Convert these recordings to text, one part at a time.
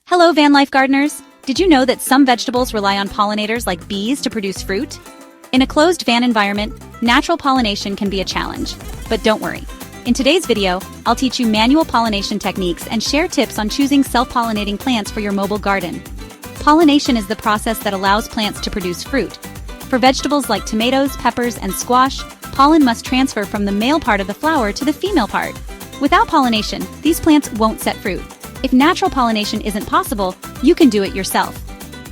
Hello, van life gardeners! Did you know that some vegetables rely on pollinators like bees to produce fruit? In a closed van environment, natural pollination can be a challenge. But don't worry. In today's video, I'll teach you manual pollination techniques and share tips on choosing self-pollinating plants for your mobile garden. Pollination is the process that allows plants to produce fruit. For vegetables like tomatoes, peppers, and squash, pollen must transfer from the male part of the flower to the female part. Without pollination, these plants won't set fruit. If natural pollination isn't possible, you can do it yourself.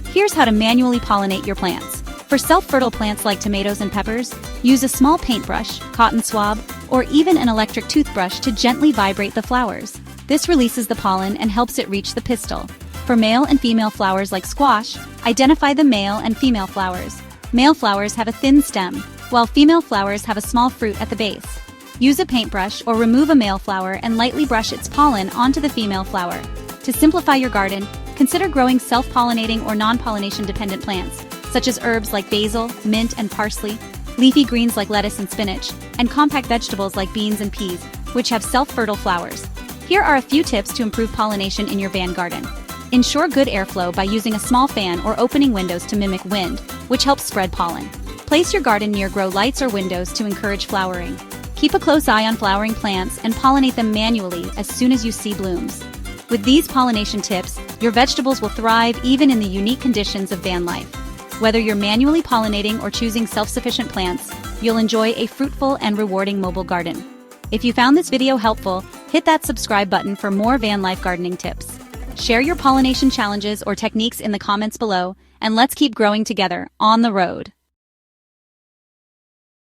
Here's how to manually pollinate your plants. For self-fertile plants like tomatoes and peppers, use a small paintbrush, cotton swab, or even an electric toothbrush to gently vibrate the flowers. This releases the pollen and helps it reach the pistil. For male and female flowers like squash, identify the male and female flowers. Male flowers have a thin stem, while female flowers have a small fruit at the base. Use a paintbrush or remove a male flower and lightly brush its pollen onto the female flower. To simplify your garden, consider growing self-pollinating or non-pollination dependent plants, such as herbs like basil, mint, and parsley, leafy greens like lettuce and spinach, and compact vegetables like beans and peas, which have self-fertile flowers. Here are a few tips to improve pollination in your van garden. Ensure good airflow by using a small fan or opening windows to mimic wind, which helps spread pollen. Place your garden near grow lights or windows to encourage flowering. Keep a close eye on flowering plants and pollinate them manually as soon as you see blooms. With these pollination tips, your vegetables will thrive even in the unique conditions of van life. Whether you're manually pollinating or choosing self-sufficient plants, you'll enjoy a fruitful and rewarding mobile garden. If you found this video helpful, hit that subscribe button for more van life gardening tips. Share your pollination challenges or techniques in the comments below, and let's keep growing together on the road.